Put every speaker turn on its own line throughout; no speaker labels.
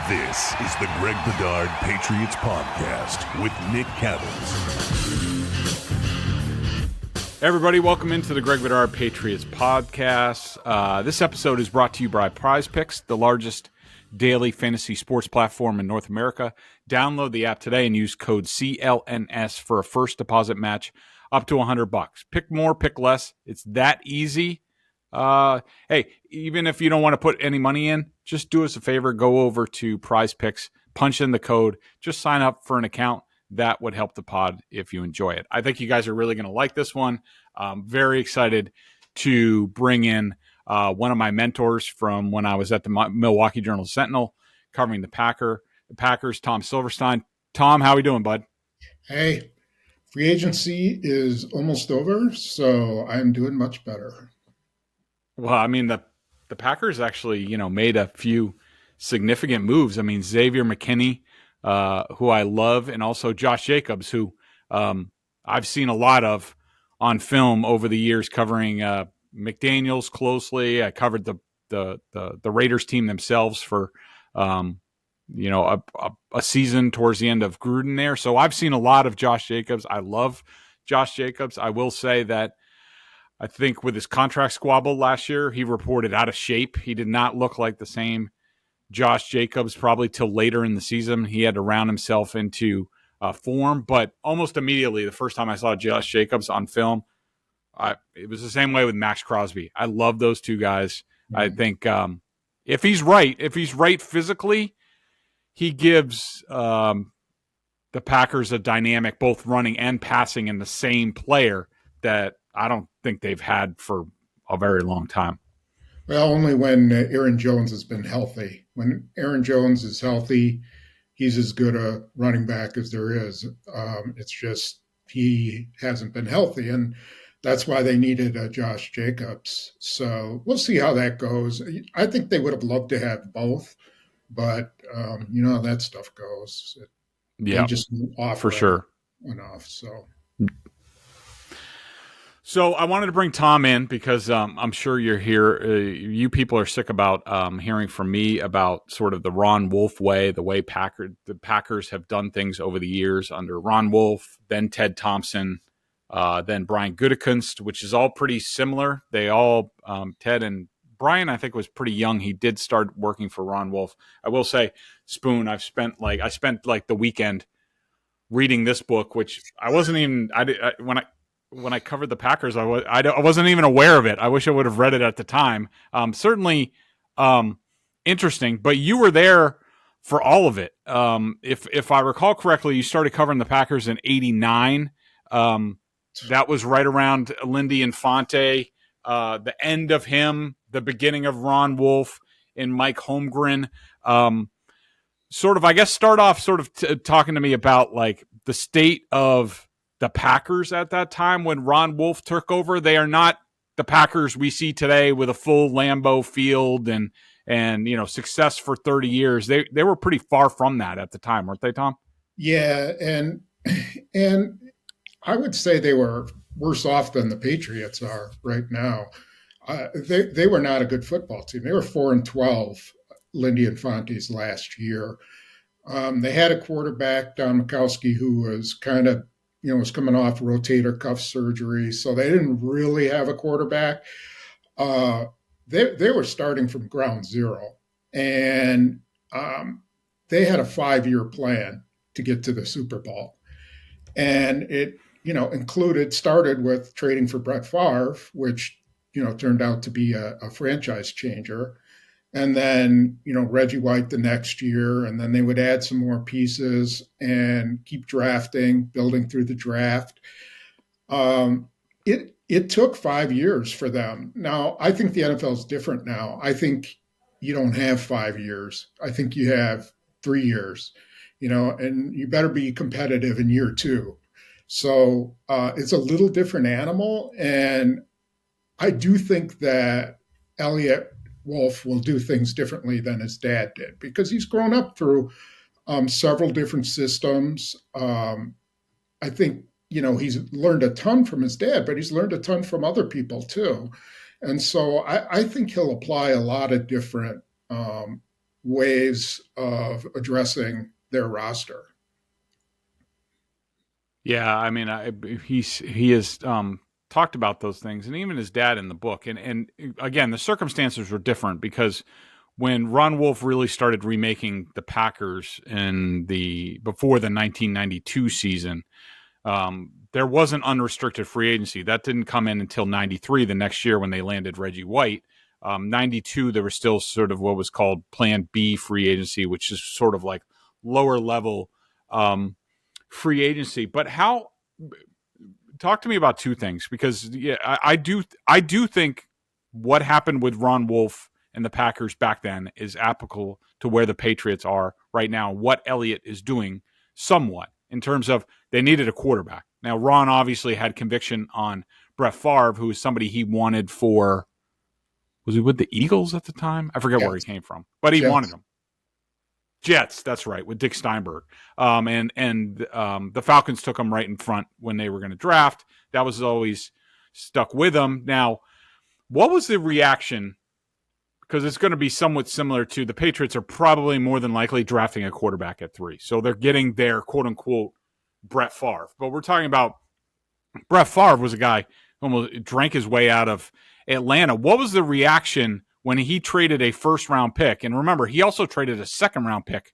This is the Bedard Patriots Podcast with Nick Cattles.
Everybody, welcome into the Bedard Patriots Podcast. This episode is brought to you by Prize Picks, the largest daily fantasy sports platform in North America. Download the app today and use code CLNS for a first deposit match up to $100. Pick more, pick less. It's that easy. Hey, even if you don't want to put any money in, just do us a favor. Go over to Prize Picks, punch in the code, just sign up for an account. That would help the pod if you enjoy it. I think you guys are really going to like this one. I'm very excited to bring in one of my mentors from when I was at the Milwaukee Journal-Sentinel covering the Packers, Tom Silverstein. Tom, how are we doing, bud?
Hey, free agency is almost over, so I'm doing much better.
Well, I mean, the Packers actually, made a few significant moves. I mean, Xavier McKinney, who I love, and also Josh Jacobs, who I've seen a lot of on film over the years covering McDaniels closely. I covered the Raiders team themselves for a season towards the end of Gruden there. So I've seen a lot of Josh Jacobs. I love Josh Jacobs. I will say that I think with his contract squabble last year, he reported out of shape. He did not look like the same Josh Jacobs probably till later in the season. He had to round himself into form, but almost immediately, the first time I saw Josh Jacobs on film, it was the same way with Max Crosby. I love those two guys. Mm-hmm. I think if he's right physically, he gives the Packers a dynamic, both running and passing in the same player that I don't think they've had for a very long time.
Well, only when Aaron Jones has been healthy. When Aaron Jones is healthy, he's as good a running back as there is. It's just he hasn't been healthy, and that's why they needed Josh Jacobs. So we'll see how that goes. I think they would have loved to have both, but you know how that stuff goes.
Yeah,
just offer
for sure
enough.
So I wanted to bring Tom in because I'm sure you're here. You people are sick about hearing from me about sort of the Ron Wolf way, the way the Packers have done things over the years under Ron Wolf, then Ted Thompson, then Brian Gutekunst, which is all pretty similar. They all, Ted and Brian, I think was pretty young. He did start working for Ron Wolf. I will say, Spoon, I spent the weekend reading this book, which I wasn't even, when I covered the Packers, I wasn't even aware of it. I wish I would have read it at the time. Certainly interesting, but you were there for all of it. If I recall correctly, you started covering the Packers in '89. That was right around Lindy Infante, the end of him, the beginning of Ron Wolf and Mike Holmgren. Start off talking to me about like the state of the Packers at that time when Ron Wolf took over. They are not the Packers we see today with a full Lambeau field and success for 30 years. They were pretty far from that at the time, weren't they, Tom?
Yeah, and I would say they were worse off than the Patriots are right now. They were not a good football team. They were 4-12, Lindy Infante's last year. They had a quarterback, Don Mikowski, who was kind of was coming off rotator cuff surgery, so they didn't really have a quarterback. They were starting from ground zero, and they had a 5-year plan to get to the Super Bowl. And it, started with trading for Brett Favre, which, turned out to be a franchise changer. And then, Reggie White the next year, and then they would add some more pieces and keep drafting, building through the draft. It took 5 years for them. Now, I think the NFL is different now. I think you don't have 5 years. I think you have 3 years, and you better be competitive in year 2. So it's a little different animal. And I do think that Eliot Wolf will do things differently than his dad did because he's grown up through several different systems. I think, he's learned a ton from his dad, but he's learned a ton from other people too. And so I think he'll apply a lot of different ways of addressing their roster.
Yeah, I mean, he has talked about those things, and even his dad in the book. And again, the circumstances were different because when Ron Wolf really started remaking the Packers before the 1992 season, there wasn't unrestricted free agency. That didn't come in until 93, the next year when they landed Reggie White. 92, there was still sort of what was called Plan B free agency, which is sort of like lower level free agency. But talk to me about two things, because I do think what happened with Ron Wolf and the Packers back then is applicable to where the Patriots are right now, what Eliot is doing somewhat in terms of they needed a quarterback. Now, Ron obviously had conviction on Brett Favre, who was somebody he wanted for, was he with the Eagles at the time? I forget where he came from, but he wanted him. Jets, that's right, with Dick Steinberg. And the Falcons took him right in front when they were going to draft. That was always stuck with them. Now, what was the reaction? Because it's going to be somewhat similar to the Patriots are probably more than likely drafting a quarterback at 3. So they're getting their quote-unquote Brett Favre. But we're talking about Brett Favre was a guy who almost drank his way out of Atlanta. What was the reaction when he traded a first-round pick? And remember, he also traded a second-round pick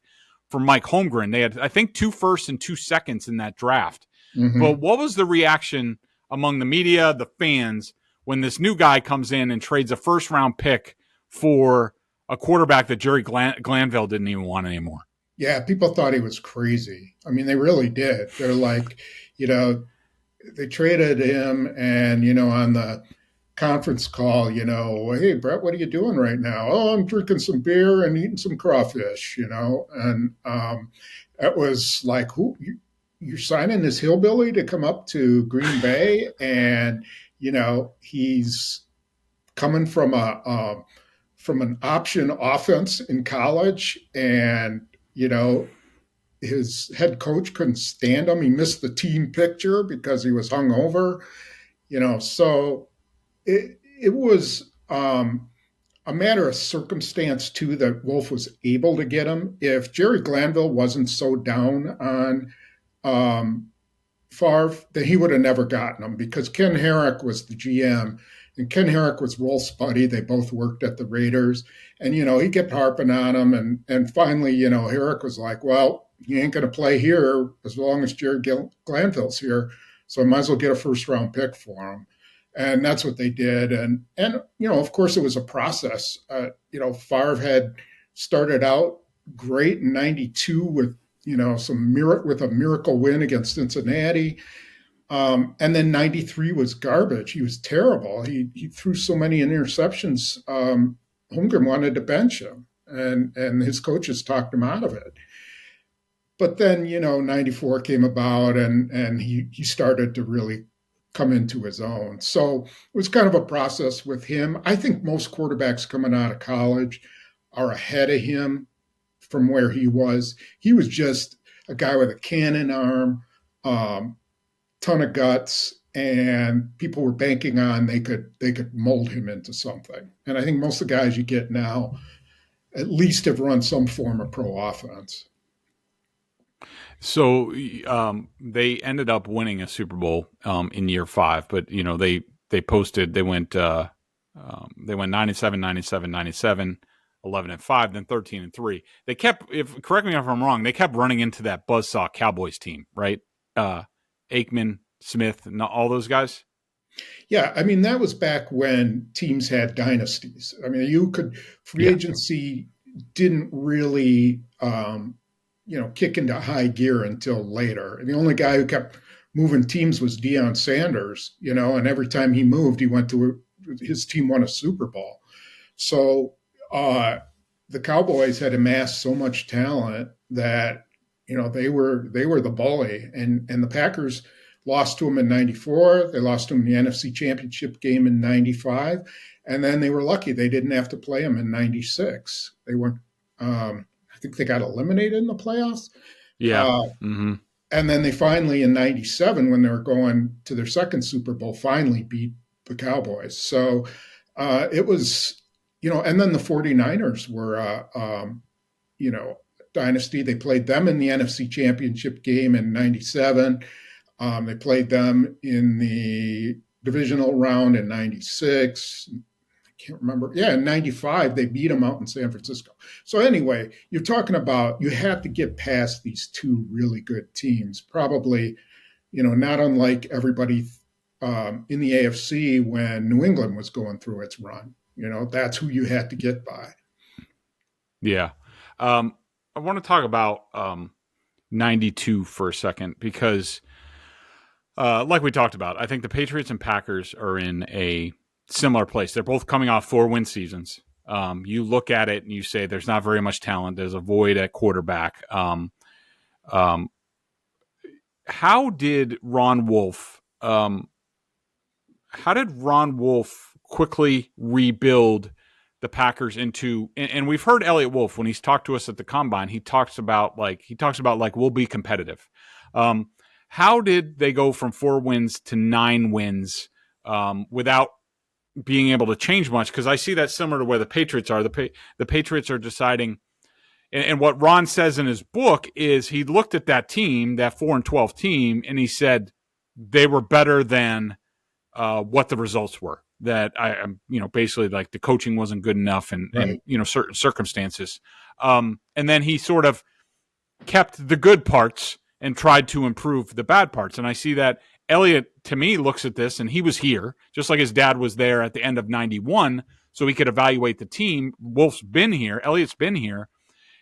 for Mike Holmgren. They had, I think, 2 firsts and 2 seconds in that draft. Mm-hmm. But what was the reaction among the media, the fans, when this new guy comes in and trades a first-round pick for a quarterback that Jerry Glanville didn't even want anymore?
Yeah, people thought he was crazy. I mean, they really did. They're like, they traded him, and, on the conference call, hey, Brett, what are you doing right now? Oh, I'm drinking some beer and eating some crawfish, and it was like, who you're signing this hillbilly to come up to Green Bay, and he's coming from an option offense in college, and his head coach couldn't stand him. He missed the team picture because he was hungover, so it was a matter of circumstance, too, that Wolf was able to get him. If Jerry Glanville wasn't so down on Favre, then he would have never gotten him, because Ken Herrick was the GM, and Ken Herrick was Wolf's buddy. They both worked at the Raiders, and, he kept harping on him. And finally, Herrick was like, well, he ain't going to play here as long as Jerry Glanville's here, so I might as well get a first-round pick for him. And that's what they did. And of course, it was a process. Favre had started out great in 92 with, with a miracle win against Cincinnati. And then 93 was garbage. He was terrible. He threw so many interceptions. Holmgren wanted to bench him, and his coaches talked him out of it. But then, 94 came about, and he started to really come into his own. So it was kind of a process with him. I think most quarterbacks coming out of college are ahead of him from where he was. He was just a guy with a cannon arm, ton of guts, and people were banking on they could mold him into something. And I think most of the guys you get now at least have run some form of pro offense.
So they ended up winning a Super Bowl in year 5, but they went 97, 97, 97, 11-5, then 13-3. They kept, correct me if I'm wrong, they kept running into that buzzsaw Cowboys team, right? Aikman, Smith, and all those guys.
Yeah, I mean, that was back when teams had dynasties. I mean, free agency didn't really kick into high gear until later. And the only guy who kept moving teams was Deion Sanders, and every time he moved, his team won a Super Bowl. So the Cowboys had amassed so much talent that, they were the bully, and the Packers lost to them in 94. They lost to them in the NFC Championship game in 95. And then they were lucky they didn't have to play them in 96. They weren't, I think they got eliminated in the playoffs.
Yeah.
And then they finally, in 97, when they were going to their second Super Bowl, finally beat the Cowboys. So it was, and then the 49ers were dynasty. They played them in the NFC Championship game in '97. They played them in the divisional round in '96. I can't remember. Yeah, in '95, they beat them out in San Francisco. So anyway, you're talking about you have to get past these two really good teams, probably, not unlike everybody in the AFC when New England was going through its run. That's who you had to get by.
Yeah. I want to talk about 92 for a second because, like we talked about, I think the Patriots and Packers are in a similar place. They're both coming off 4-win seasons. You look at it and you say there's not very much talent. There's a void at quarterback. How did Ron Wolf quickly rebuild the Packers into, and we've heard Eliot Wolf when he's talked to us at the Combine, he talks about we'll be competitive. How did they go from 4 wins to 9 wins without being able to change much? Because I see that similar to where the Patriots are. The Patriots are deciding, and what Ron says in his book is he looked at that team, that 4-12 team, and he said they were better than what the results were. That basically like the coaching wasn't good enough and certain circumstances. And then he sort of kept the good parts and tried to improve the bad parts. And I see that Eliot, to me, looks at this, and he was here, just like his dad was there at the end of 91, so he could evaluate the team. Wolf's been here, Eliot's been here,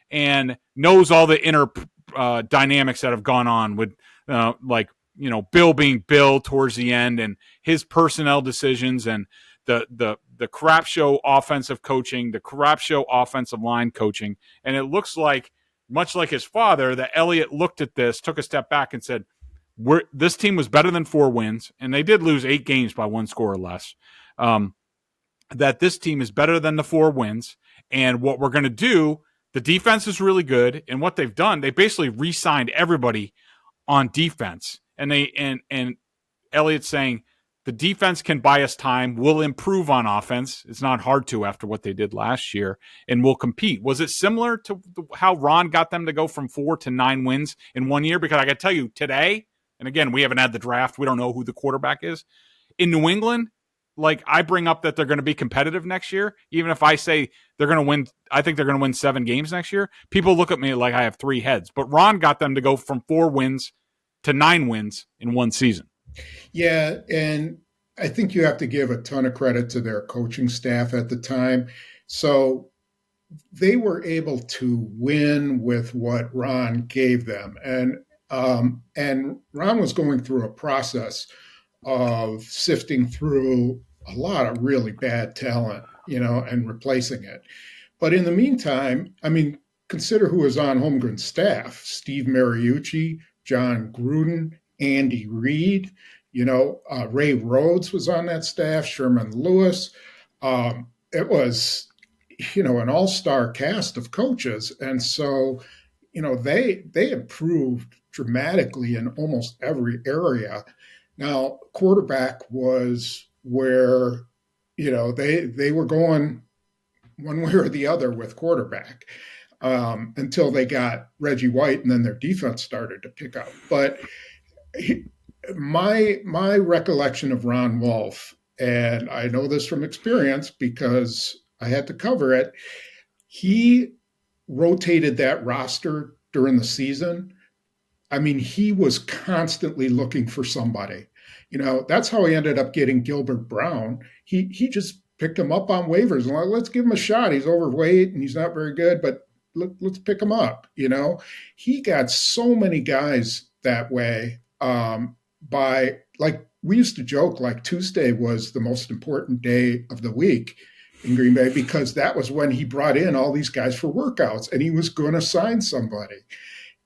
and knows all the inner dynamics that have gone on with Bill being Bill towards the end and his personnel decisions and the crap show offensive coaching, the crap show offensive line coaching. And it looks like, much like his father, that Eliot looked at this, took a step back and said, this team was better than 4 wins, and they did lose 8 games by 1 score or less, that this team is better than the 4 wins. And what we're going to do, the defense is really good. And what they've done, they basically re-signed everybody on defense. And Eliot's saying the defense can buy us time. We'll improve on offense. It's not hard to after what they did last year, and we'll compete. Was it similar to how Ron got them to go from 4 to 9 wins in 1 year? Because I got to tell you, today, and again, we haven't had the draft. We don't know who the quarterback is. In New England, like I bring up that they're going to be competitive next year, even if I say they're going to win, I think they're going to win 7 games next year. People look at me like I have 3 heads. But Ron got them to go from 4 wins to 9 wins in 1 season.
Yeah, and I think you have to give a ton of credit to their coaching staff at the time. So they were able to win with what Ron gave them. And Ron was going through a process of sifting through a lot of really bad talent, and replacing it. But in the meantime, consider who was on Holmgren's staff: Steve Mariucci, John Gruden, Andy Reid, Ray Rhodes was on that staff, Sherman Lewis. It was, an all-star cast of coaches. And so, they improved dramatically in almost every area. Now, quarterback was where, they were going one way or the other with quarterback. Until they got Reggie White, and then their defense started to pick up. But my recollection of Ron Wolf, and I know this from experience because I had to cover it, he rotated that roster during the season. He was constantly looking for somebody. That's how he ended up getting Gilbert Brown. He just picked him up on waivers and like, let's give him a shot. He's overweight and he's not very good, but let's pick him up. He got so many guys that way. By, like, we used to joke like Tuesday was the most important day of the week in Green Bay because that was when he brought in all these guys for workouts and he was going to sign somebody.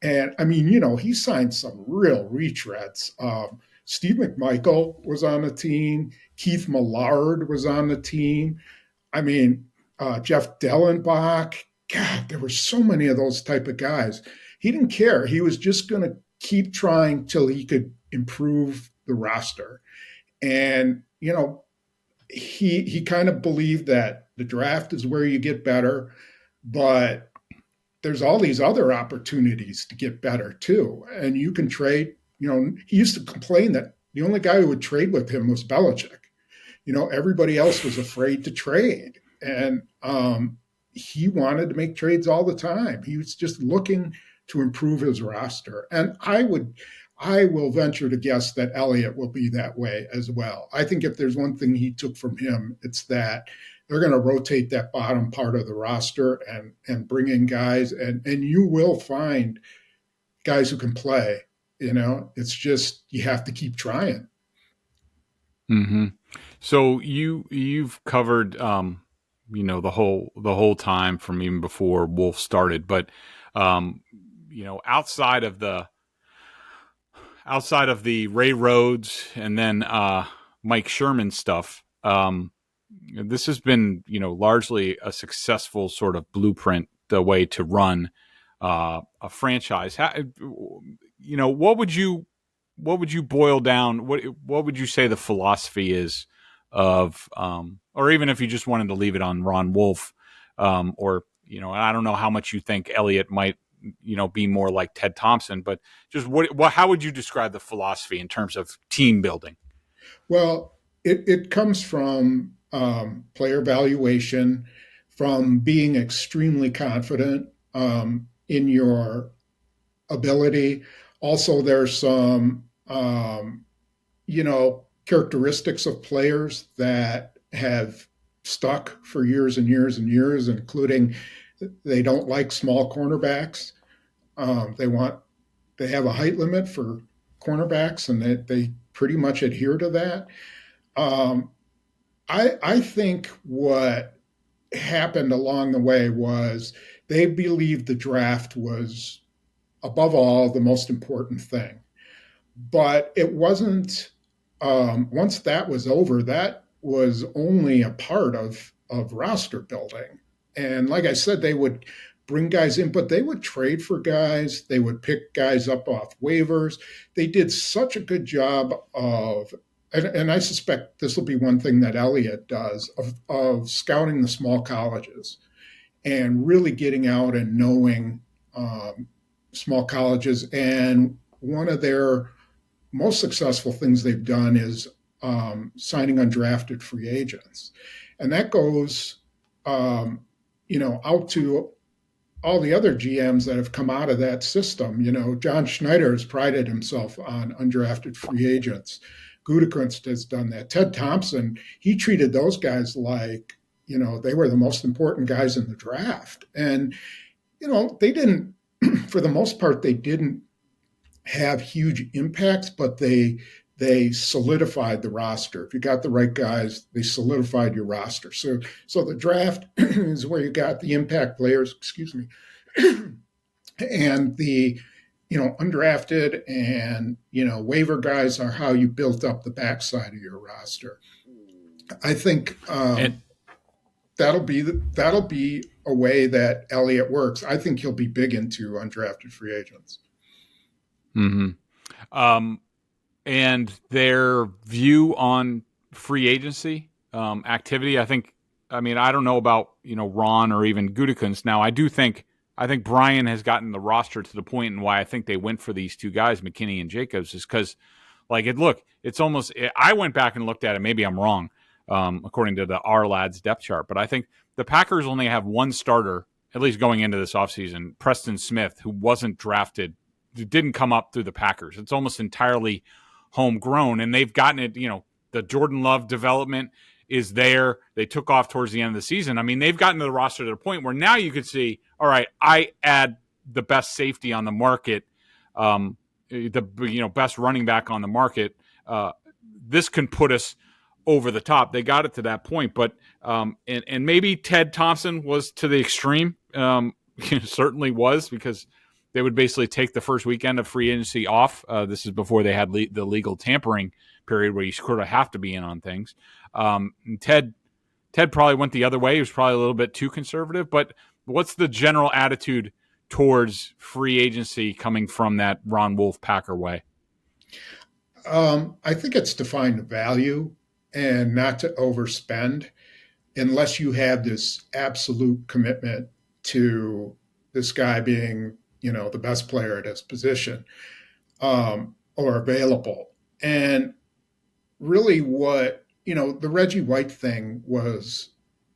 And he signed some real retreads. Steve McMichael was on the team. Keith Millard was on the team. Jeff Dellenbach. God, there were so many of those type of guys. He didn't care. He was just going to keep trying till he could improve the roster. And, he kind of believed that the draft is where you get better, but there's all these other opportunities to get better too. And you can trade, he used to complain that the only guy who would trade with him was Belichick. Everybody else was afraid to trade. And he wanted to make trades all the time. He was just looking to improve his roster. And I will venture to guess that Eliot will be that way as well. I think if there's one thing he took from him, it's that they're going to rotate that bottom part of the roster and bring in guys, and you will find guys who can play. It's just you have to keep trying.
Mm-hmm. So you've covered the whole time from even before Wolf started, but outside of the Ray Rhodes and then Mike Sherman stuff, this has been largely a successful sort of blueprint, the way to run a franchise. What would you boil down? What would you say the philosophy is of, or even if you just wanted to leave it on Ron Wolf, or I don't know how much you think Eliot might be more like Ted Thompson, but just how would you describe the philosophy in terms of team building?
Well, it comes from player evaluation, from being extremely confident in your ability. Also, there's some, characteristics of players that have stuck for years and years and years, including they don't like small cornerbacks. They have a height limit for cornerbacks, and they pretty much adhere to that. I think what happened along the way was they believed the draft was, above all, the most important thing. But it wasn't, once that was over, that was only a part of roster building. And like I said, they would bring guys in, but they would trade for guys. They would pick guys up off waivers. They did such a good job of, and I suspect this will be one thing that Eliot does, of scouting the small colleges and really getting out and knowing small colleges. And one of their most successful things they've done is signing undrafted free agents. And that goes, out to all the other GMs that have come out of that system. John Schneider has prided himself on undrafted free agents. Gutekunst has done that. Ted Thompson, he treated those guys like, they were the most important guys in the draft. And, they didn't, for the most part, they didn't have huge impacts, but they solidified the roster. If you got the right guys, they solidified your roster. So the draft is where you got the impact players, and the, undrafted and, waiver guys are how you built up the backside of your roster. I think that'll be a way that Eliot works. I think he'll be big into undrafted free agents.
Mm-hmm. And their view on free agency activity, I don't know about, Ron or even Gutekunst. Now, I think Brian has gotten the roster to the point, and why I think they went for these two guys, McKinney and Jacobs, is because, it's almost, I went back and looked at it. Maybe I'm wrong, according to the R-Lads depth chart, but I think the Packers only have one starter, at least going into this offseason, Preston Smith, who wasn't drafted, didn't come up through the Packers. It's almost entirely homegrown, and they've gotten it, the Jordan Love development is there. They took off towards the end of the season. I mean, they've gotten to the roster to the point where now you could see, all right, I add the best safety on the market, the best running back on the market. This can put us over the top. They got it to that point, but and maybe Ted Thompson was to the extreme. Certainly was, because they would basically take the first weekend of free agency off. This is before they had the legal tampering period where you sort of have to be in on things. And Ted probably went the other way. He was probably a little bit too conservative. But what's the general attitude towards free agency coming from that Ron Wolf Packer way?
I think it's to find value and not to overspend unless you have this absolute commitment to this guy being, the best player at his position or available. And really the Reggie White thing was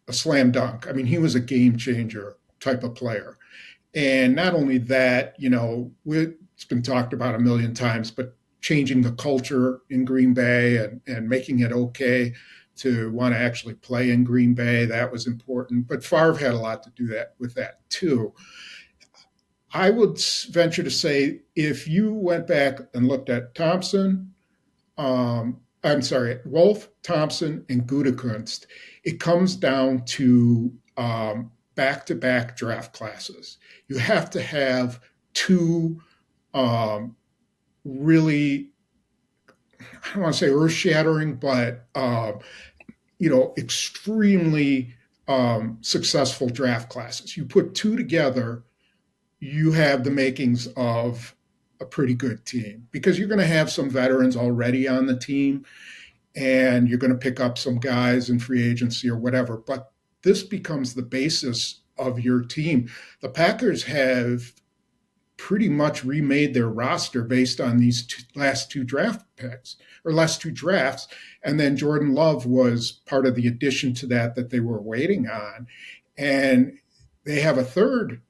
a slam dunk. I mean, he was a game changer type of player. And not only that, it's been talked about a million times, but changing the culture in Green Bay and making it okay to want to actually play in Green Bay, that was important. But Favre had a lot to do with that too. I would venture to say if you went back and looked at Wolf, Thompson, and Gutekunst, it comes down to back-to-back draft classes. You have to have two really, I don't want to say earth-shattering, but extremely successful draft classes. You put two together, you have the makings of a pretty good team because you're going to have some veterans already on the team and you're going to pick up some guys in free agency or whatever. But this becomes the basis of your team. The Packers have pretty much remade their roster based on these last two drafts. And then Jordan Love was part of the addition to that they were waiting on. And they have a third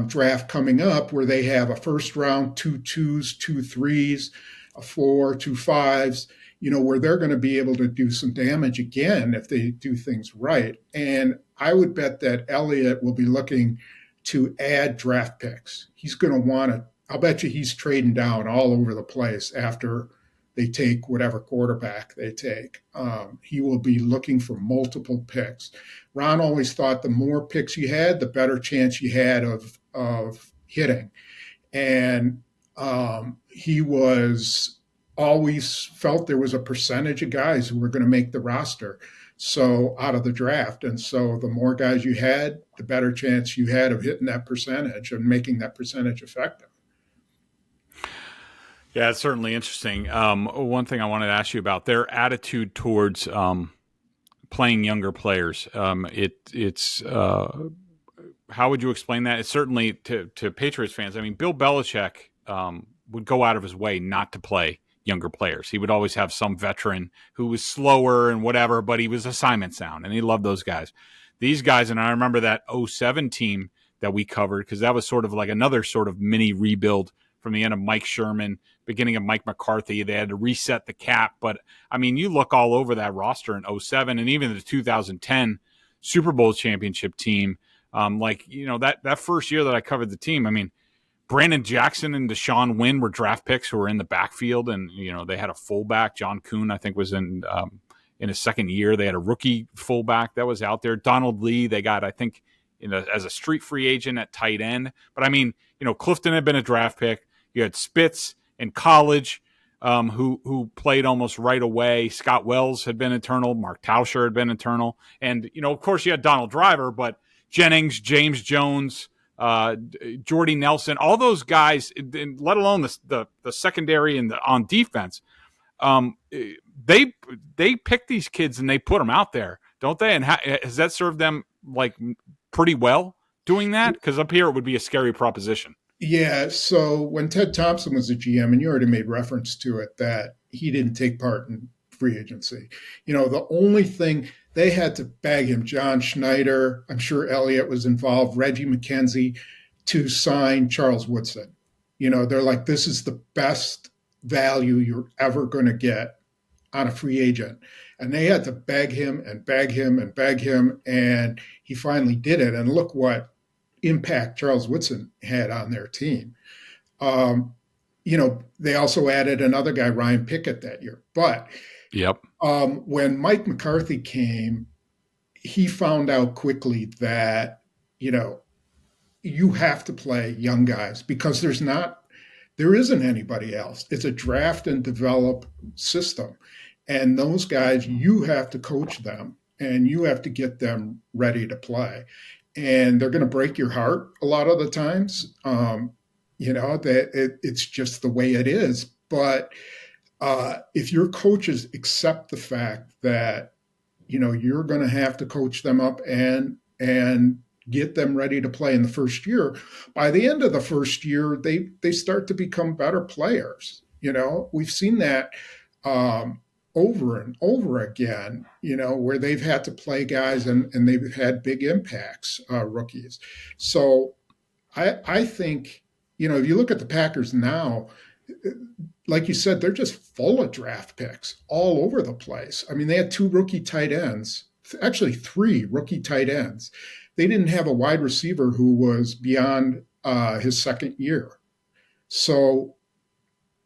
draft coming up where they have a first round, 2 2s, 2 3s, a 4, 2 5s, where they're going to be able to do some damage again if they do things right. And I would bet that Eliot will be looking to add draft picks. He's going to want to, I'll bet you he's trading down all over the place after they take whatever quarterback they take. He will be looking for multiple picks. Ron always thought the more picks you had, the better chance you had of hitting. And he was always felt there was a percentage of guys who were going to make the roster out of the draft. And so the more guys you had, the better chance you had of hitting that percentage and making that percentage effective.
Yeah, it's certainly interesting. One thing I wanted to ask you about their attitude towards playing younger players. It's how would you explain that? It's certainly to Patriots fans. I mean, Bill Belichick would go out of his way not to play younger players. He would always have some veteran who was slower and whatever, but he was assignment sound, and he loved those guys. These guys, and I remember that 2007 team that we covered because that was sort of like another sort of mini rebuild from the end of Mike Sherman, beginning of Mike McCarthy. They had to reset the cap. But, I mean, you look all over that roster in 2007 and even the 2010 Super Bowl championship team. That first year that I covered the team, I mean, Brandon Jackson and Deshaun Wynn were draft picks who were in the backfield. And, they had a fullback. John Kuhn, I think, was in his second year. They had a rookie fullback that was out there. Donald Lee, they got, I think, as a street free agent at tight end. But, I mean, Clifton had been a draft pick. You had Spitz in college, who played almost right away. Scott Wells had been eternal. Mark Tauscher had been eternal. And, of course, you had Donald Driver, but Jennings, James Jones, Jordy Nelson, all those guys, let alone the secondary and on defense, they pick these kids and they put them out there, don't they? And has that served them pretty well doing that? Because up here it would be a scary proposition.
Yeah, so when Ted Thompson was a GM, and you already made reference to it, that he didn't take part in free agency. The only thing, they had to bag him, John Schneider, I'm sure Eliot was involved, Reggie McKenzie, to sign Charles Woodson. They're like, this is the best value you're ever going to get on a free agent. And they had to beg him and beg him and beg him, and he finally did it. And look what impact Charles Woodson had on their team. They also added another guy, Ryan Pickett, that year. But when Mike McCarthy came, he found out quickly that, you have to play young guys because there isn't anybody else. It's a draft and develop system. And those guys, you have to coach them and you have to get them ready to play. And they're going to break your heart a lot of the times. It's just the way it is. But if your coaches accept the fact that, you're going to have to coach them up and get them ready to play in the first year. By the end of the first year, they start to become better players. We've seen that over and over again, where they've had to play guys and they've had big impacts, rookies. So I think, if you look at the Packers now, like you said, they're just full of draft picks all over the place. I mean, they had 2 rookie tight ends, actually 3 rookie tight ends. They didn't have a wide receiver who was beyond his second year. So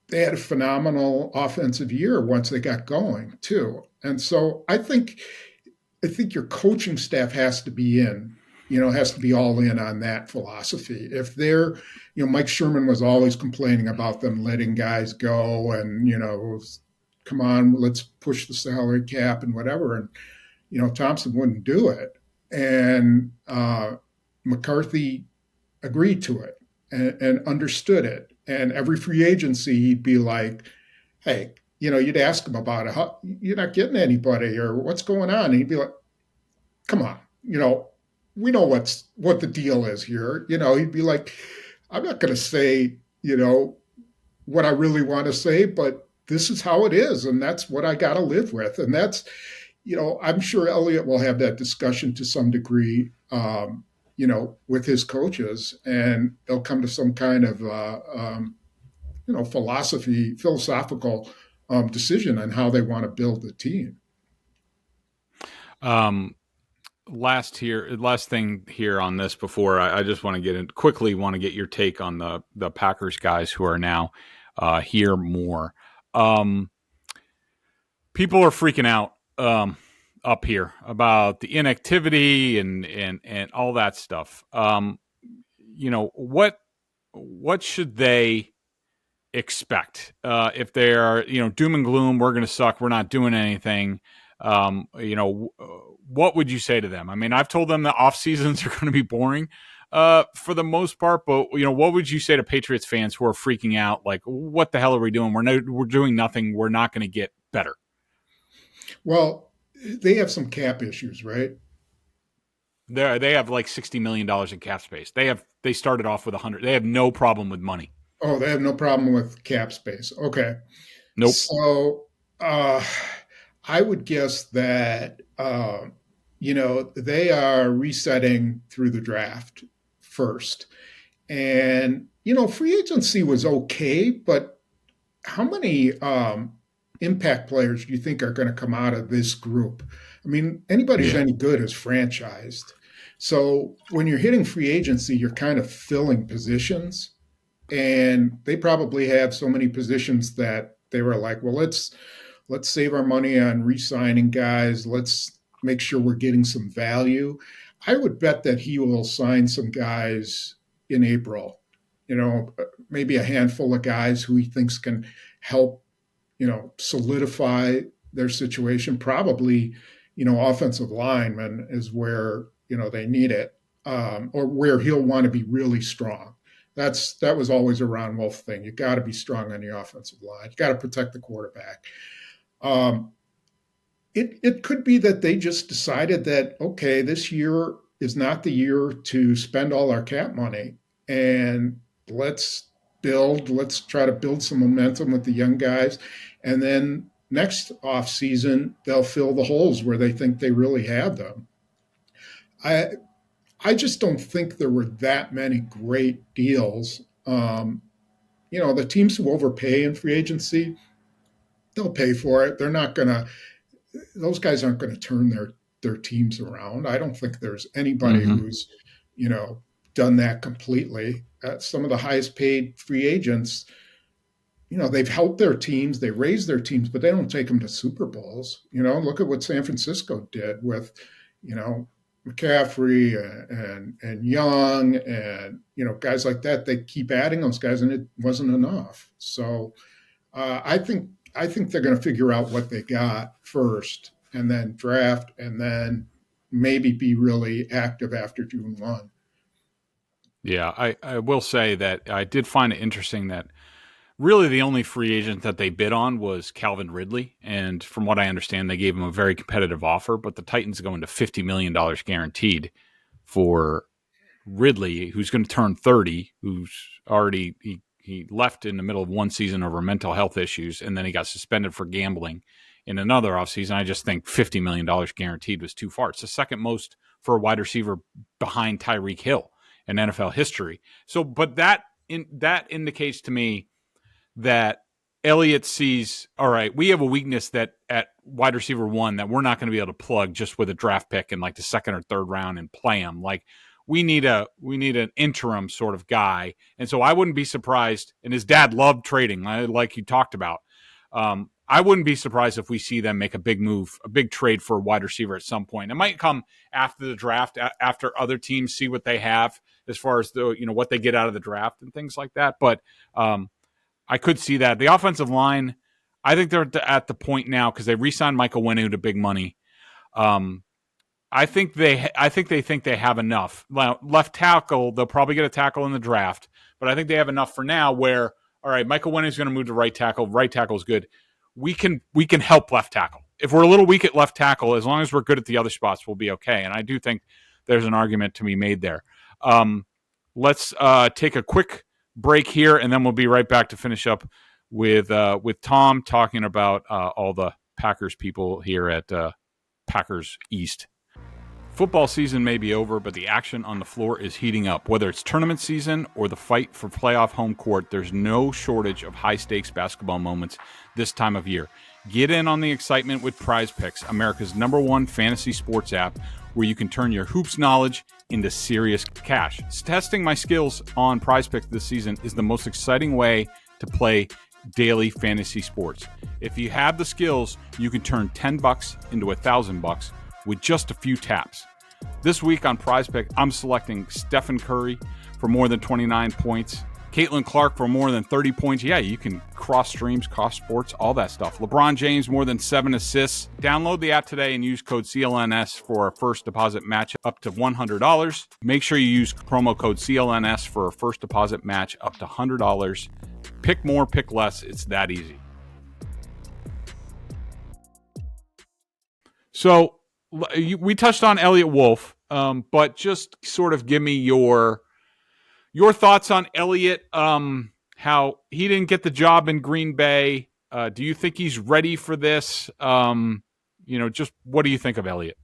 they had a phenomenal offensive year once they got going too. And so I think your coaching staff has to be has to be all in on that philosophy. If they're, Mike Sherman was always complaining about them letting guys go and, come on, let's push the salary cap and whatever. And, Thompson wouldn't do it. And McCarthy agreed to it and understood it. And every free agency, he'd be like, hey, you'd ask him about it. You're not getting anybody or what's going on? And he'd be like, come on, we know what the deal is here. He'd be like, I'm not going to say, what I really want to say, but this is how it is. And that's what I got to live with. And that's, I'm sure Eliot will have that discussion to some degree, with his coaches, and they'll come to some kind of, philosophical decision on how they want to build the team.
Last thing here on this before I just want to get your take on the Packers guys who are now here more. People are freaking out up here about the inactivity and all that stuff. What should they expect if they're doom and gloom? We're going to suck. We're not doing anything. What would you say to them? I mean, I've told them that off seasons are going to be boring for the most part, but what would you say to Patriots fans who are freaking out? Like, what the hell are we doing? We're doing nothing. We're not going to get better. Well,
they have some cap issues, right?
They have like $60 million in cap space. They started off with 100. They have no problem with money.
Oh, they have no problem with cap space. Okay.
Nope.
So I would guess that they are resetting through the draft first. And, free agency was okay, but how many impact players do you think are going to come out of this group? I mean, anybody who's any good is franchised. So when you're hitting free agency, you're kind of filling positions. And they probably have so many positions that they were like, well, let's save our money on re-signing guys. Let's make sure we're getting some value. I would bet that he will sign some guys in April, maybe a handful of guys who he thinks can help, solidify their situation. Probably, offensive lineman is where, they need it, or where he'll want to be really strong. That was always a Ron Wolf thing. You got to be strong on the offensive line. You got to protect the quarterback. It could be that they just decided that, okay, this year is not the year to spend all our cap money, and let's try to build some momentum with the young guys. And then next offseason, they'll fill the holes where they think they really have them. I just don't think there were that many great deals. The teams who overpay in free agency, they'll pay for it. They're not going to – those guys aren't going to turn their teams around. I don't think there's anybody who's, done that completely. Some of the highest paid free agents, they've helped their teams, they raised their teams, but they don't take them to Super Bowls. Look at what San Francisco did with, McCaffrey and Young and, guys like that. They keep adding those guys, and it wasn't enough. So I think they're going to figure out what they got first and then draft and then maybe be really active after June 1.
Yeah, I will say that I did find it interesting that really the only free agent that they bid on was Calvin Ridley. And from what I understand, they gave him a very competitive offer, but the Titans go into $50 million guaranteed for Ridley, who's going to turn 30, who's already he left in the middle of one season over mental health issues, and then he got suspended for gambling in another offseason. I just think $50 million guaranteed was too far. It's the second most for a wide receiver behind Tyreek Hill in NFL history. So, but that indicates to me that Eliot sees, all right, we have a weakness that at wide receiver 1 that we're not going to be able to plug just with a draft pick in like the second or third round and play him. Like, we need an interim sort of guy. And so I wouldn't be surprised, and his dad loved trading, like you talked about. I wouldn't be surprised if we see them make a big move, a big trade for a wide receiver at some point. It might come after the draft, after other teams see what they have as far as what they get out of the draft and things like that. But I could see that. The offensive line, I think they're at the point now because they re-signed Michael Wenu to big money. I think they think they have enough. Well, left tackle, they'll probably get a tackle in the draft, but I think they have enough for now where, all right, Michael Wenu is going to move to right tackle. Right tackle is good. We can help left tackle. If we're a little weak at left tackle, as long as we're good at the other spots, we'll be okay. And I do think there's an argument to be made there. Let's take a quick break here, and then we'll be right back to finish up with Tom talking about all the Packers people here at Packers East. Football season may be over, but the action on the floor is heating up. Whether it's tournament season or the fight for playoff home court, there's no shortage of high-stakes basketball moments this time of year. Get in on the excitement with Prize Picks, America's #1 fantasy sports app, where you can turn your hoops knowledge into serious cash. Testing my skills on Prize Picks this season is the most exciting way to play daily fantasy sports. If you have the skills, you can turn $10 into $1,000 with just a few taps. This week on Prize Pick, I'm selecting Stephen Curry for more than 29 points, Caitlin Clark for more than 30 points. Yeah, you can cross streams, cross sports, all that stuff. LeBron James, more than 7 assists. Download the app today and use code CLNS for a first deposit match up to $100. Make sure you use promo code CLNS for a first deposit match up to $100. Pick more, pick less. It's that easy. So we touched on Eliot Wolf, but just sort of give me your thoughts on Eliot, how he didn't get the job in Green Bay. Do you think he's ready for this? Just what do you think of Eliot?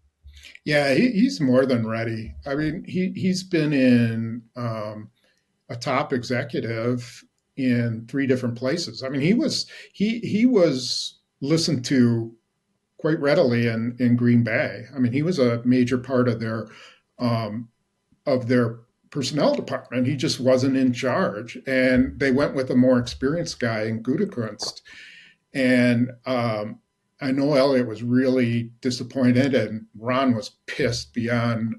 Yeah, he's more than ready. I mean, he's been in a top executive in 3 different places. I mean, he was listened to quite readily in Green Bay. I mean, he was a major part of their personnel department. He just wasn't in charge, and they went with a more experienced guy in Gutekunst. And I know Eliot was really disappointed, and Ron was pissed beyond.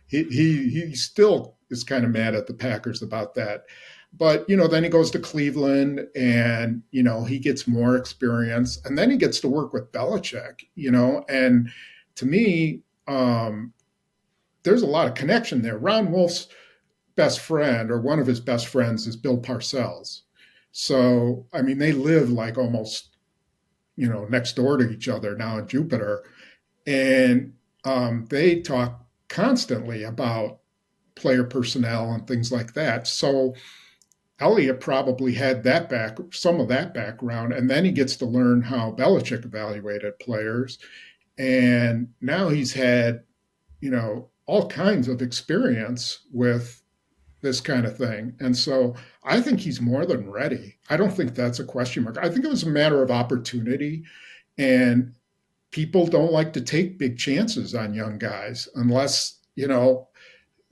He still is kind of mad at the Packers about that. But, then he goes to Cleveland and, he gets more experience, and then he gets to work with Belichick, and to me, there's a lot of connection there. Ron Wolf's best friend, or one of his best friends, is Bill Parcells. So, I mean, they live like almost, next door to each other now in Jupiter. And they talk constantly about player personnel and things like that. So Eliot probably had some of that background, and then he gets to learn how Belichick evaluated players. And now he's had, all kinds of experience with this kind of thing. And so I think he's more than ready. I don't think that's a question mark. I think it was a matter of opportunity, and people don't like to take big chances on young guys unless, they'll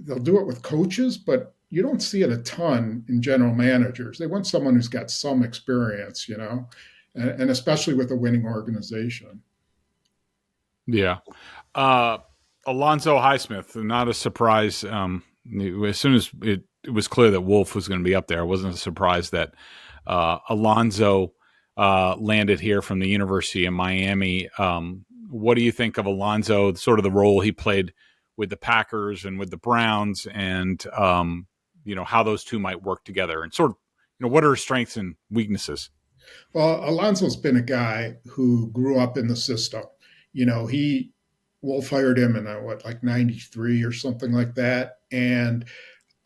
do it with coaches, but you don't see it a ton in general managers. They want someone who's got some experience, and especially with a winning organization.
Yeah. Alonzo Highsmith, not a surprise. As soon as it was clear that Wolf was going to be up there, it wasn't a surprise that Alonzo landed here from the University of Miami. What do you think of Alonzo, sort of the role he played with the Packers and with the Browns, and how those two might work together, and sort of, what are his strengths and weaknesses?
Well, Alonzo's been a guy who grew up in the system. He Wolf hired him in like 93 or something like that. And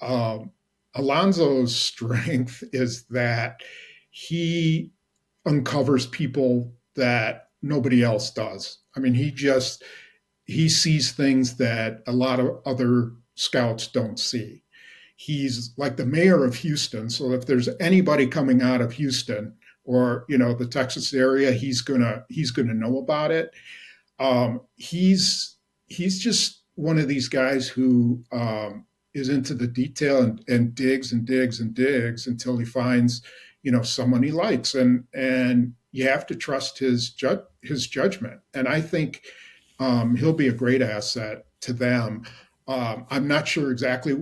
Alonzo's strength is that he uncovers people that nobody else does. I mean, he sees things that a lot of other scouts don't see. He's like the mayor of Houston. So if there's anybody coming out of Houston or, the Texas area, he's gonna know about it. He's just one of these guys who is into the detail and digs and digs and digs until he finds, someone he likes, and you have to trust his judgment. And I think he'll be a great asset to them. I'm not sure exactly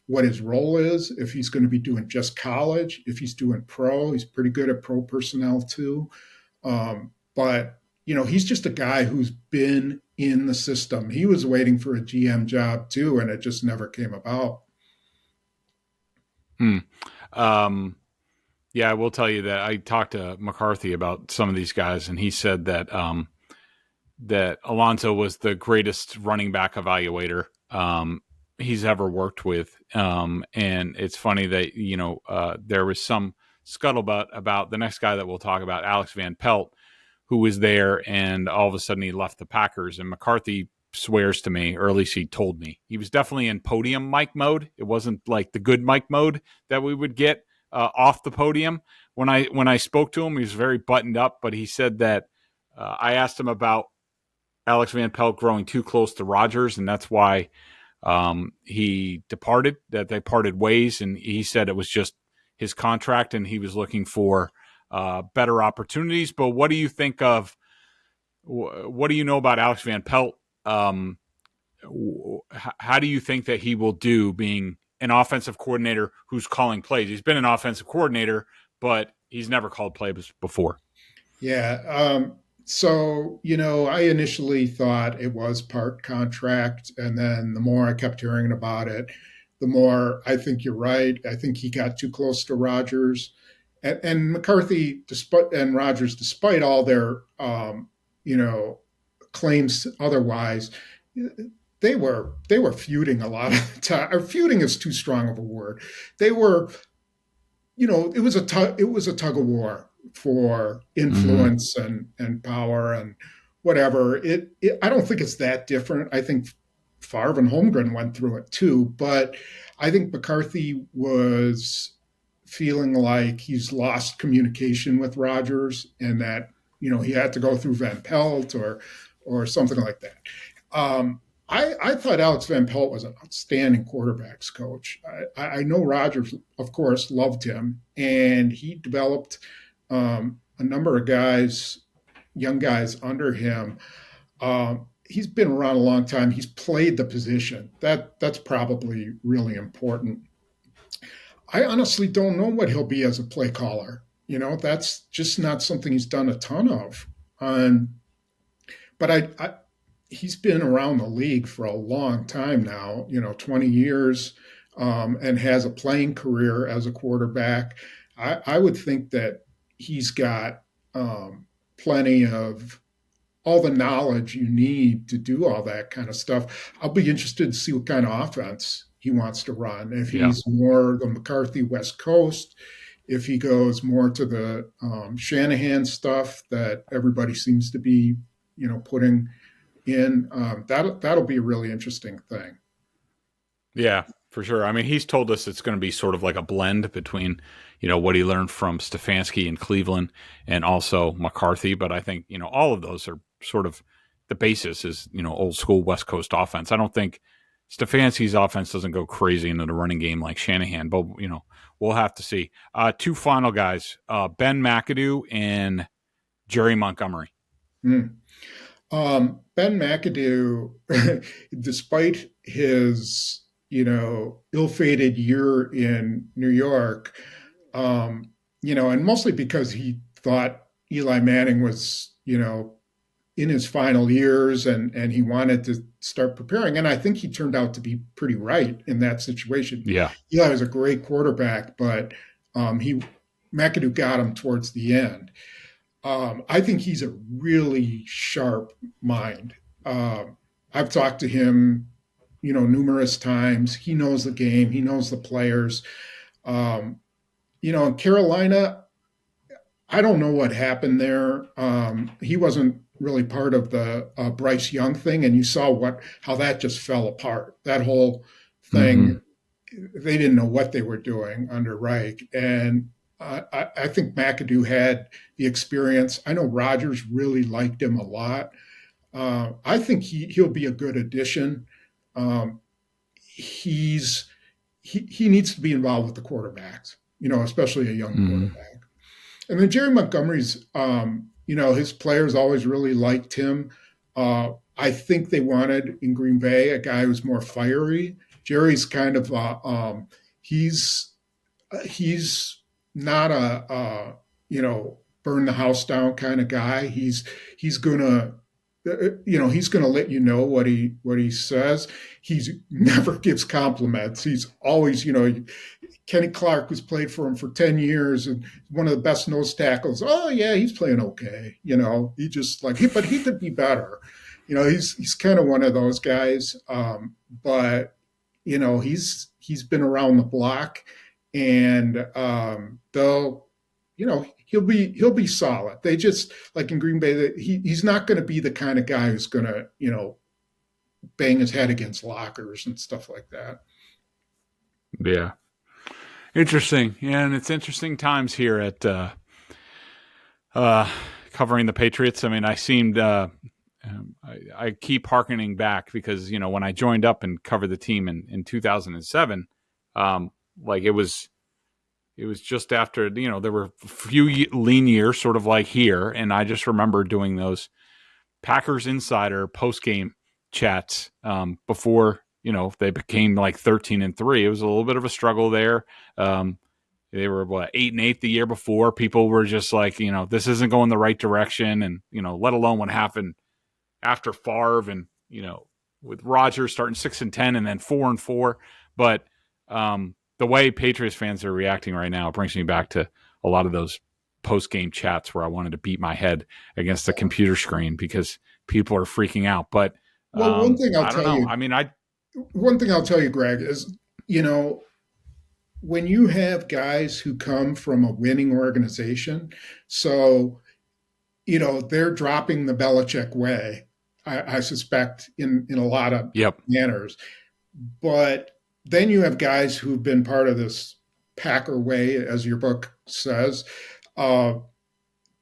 what his role is, if he's going to be doing just college, if he's doing pro. He's pretty good at pro personnel too. But, he's just a guy who's been in the system. He was waiting for a GM job too, and it just never came about.
Yeah, I will tell you that I talked to McCarthy about some of these guys, and he said that that Alonzo was the greatest running back evaluator he's ever worked with. And it's funny that, there was some scuttlebutt about the next guy that we'll talk about, Alex Van Pelt, who was there, and all of a sudden he left the Packers. And McCarthy swears to me, or at least he told me, he was definitely in podium mic mode. It wasn't like the good mic mode that we would get off the podium. When I spoke to him, he was very buttoned up, but he said that I asked him about Alex Van Pelt growing too close to Rodgers, and that's why he departed, that they parted ways. And he said it was just his contract and he was looking for better opportunities. But what do you think of, what do you know about Alex Van Pelt? How do you think that he will do being an offensive coordinator who's calling plays? He's been an offensive coordinator, but he's never called plays before.
Yeah. So, I initially thought it was part contract, and then the more I kept hearing about it, the more I think you're right. I think he got too close to Rodgers, and McCarthy, and Rodgers, despite all their, claims otherwise, they were feuding a lot of the time. Or feuding is too strong of a word. They were, it was a tug of war for influence and power and whatever. I don't think it's that different. I think Favre and Holmgren went through it too, but I think McCarthy was feeling like he's lost communication with Rodgers, and that, he had to go through Van Pelt or something like that. I thought Alex Van Pelt was an outstanding quarterbacks coach. I know Rodgers, of course, loved him, and he developed a number of young guys under him. He's been around a long time. He's played the position. That's probably really important. I honestly don't know what he'll be as a play caller. That's just not something he's done a ton of. But he's been around the league for a long time now, 20 years, and has a playing career as a quarterback. I would think that he's got plenty of all the knowledge you need to do all that kind of stuff. I'll be interested to see what kind of offense he wants to run. If he's more the McCarthy West Coast, if he goes more to the Shanahan stuff that everybody seems to be, putting in, that'll be a really interesting thing.
Yeah, for sure. I mean, he's told us it's going to be sort of like a blend between, what he learned from Stefanski in Cleveland and also McCarthy. But I think, all of those are sort of the basis is, old school West Coast offense. I don't think Stefanski's offense doesn't go crazy into the running game like Shanahan, but, we'll have to see. Two final guys, Ben McAdoo and Jerry Montgomery.
Ben McAdoo, despite his, ill-fated year in New York, and mostly because he thought Eli Manning was, in his final years and he wanted to start preparing. And I think he turned out to be pretty right in that situation.
Yeah.
Eli was a great quarterback, but McAdoo got him towards the end. I think he's a really sharp mind. I've talked to him, numerous times. He knows the game. He knows the players. In Carolina, I don't know what happened there. He wasn't really part of the Bryce Young thing, and you saw how that just fell apart. That whole thing, they didn't know what they were doing under Reich, and I think McAdoo had the experience. I know Rodgers really liked him a lot. I think he'll be a good addition. He needs to be involved with the quarterbacks, especially a young quarterback. And then Jerry Montgomery's, his players always really liked him. I think they wanted in Green Bay a guy who's more fiery. Jerry's kind of he's not a burn the house down kind of guy. He's gonna he's gonna let you know what he says. He never gives compliments. He's always Kenny Clark, who's played for him for 10 years and one of the best nose tackles. Oh yeah, he's playing okay. He just but he could be better. He's kind of one of those guys. But he's been around the block, and he'll be solid. They just, like in Green Bay, he's not going to be the kind of guy who's going to bang his head against lockers and stuff like that.
Yeah. Interesting. Yeah, and it's interesting times here at covering the Patriots. I mean, I seemed I keep hearkening back because, when I joined up and covered the team in 2007, it was just after, there were a few lean years sort of like here. And I just remember doing those Packers Insider post-game chats before, they became like 13-3. It was a little bit of a struggle there. They were 8-8 the year before. People were just like, this isn't going the right direction. And, let alone what happened after Favre and, with Rodgers starting 6-10 and then 4-4. But the way Patriots fans are reacting right now brings me back to a lot of those post-game chats where I wanted to beat my head against the computer screen because people are freaking out. But
one thing I'll tell you, one thing I'll tell you, Greg, is, when you have guys who come from a winning organization, so, they're dropping the Belichick way, I suspect, in a lot of manners. But then you have guys who've been part of this Packer way, as your book says. But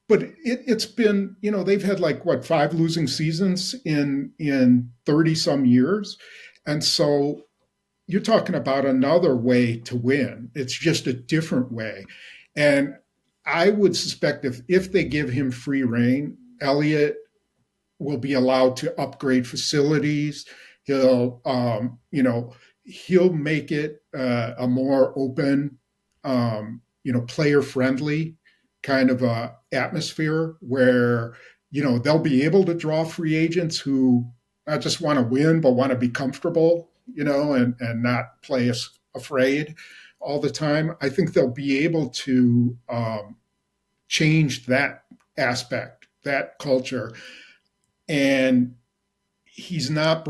it's been, they've had 5 losing seasons in 30 some years. And so you're talking about another way to win. It's just a different way. And I would suspect if they give him free rein, Eliot will be allowed to upgrade facilities. He'll make it a more open, player friendly kind of a atmosphere where, they'll be able to draw free agents who not just want to win, but want to be comfortable, and not play afraid all the time. I think they'll be able to change that aspect, that culture. And he's not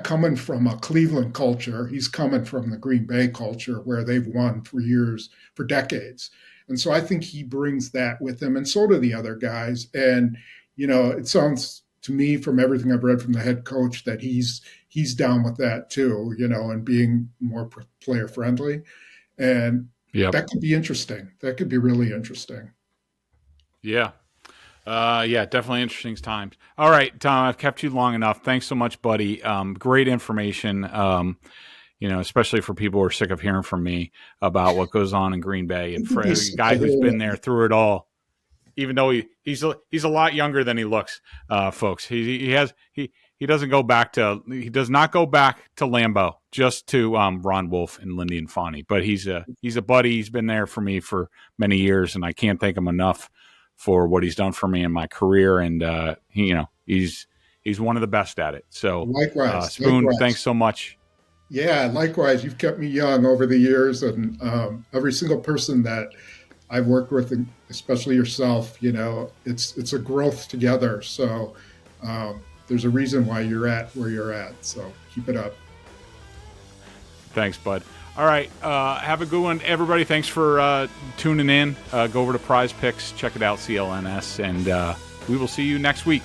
coming from a Cleveland culture. He's coming from the Green Bay culture where they've won for years, for decades. And so I think he brings that with him, and so do the other guys. And, it sounds to me from everything I've read from the head coach that he's down with that too, and being more player friendly. And that could be interesting. That could be really interesting.
Yeah. Definitely interesting times. All right, Tom, I've kept you long enough. Thanks so much, buddy. Great information, especially for people who are sick of hearing from me about what goes on in Green Bay. And for a guy who's been there through it all, even though he's a lot younger than he looks, folks. He does not go back to Lambeau, just to Ron Wolf and Lindy and Fonnie. But he's a buddy. He's been there for me for many years, and I can't thank him enough for what he's done for me in my career. And he's one of the best at it. So
likewise,
Spoon, thanks so much.
Yeah, likewise. You've kept me young over the years, and every single person that I've worked with, especially yourself, it's a growth together. So there's a reason why you're at where you're at. So keep it up.
Thanks, bud. All right. Have a good one, everybody. Thanks for tuning in. Go over to Prize Picks. Check it out, CLNS. And we will see you next week.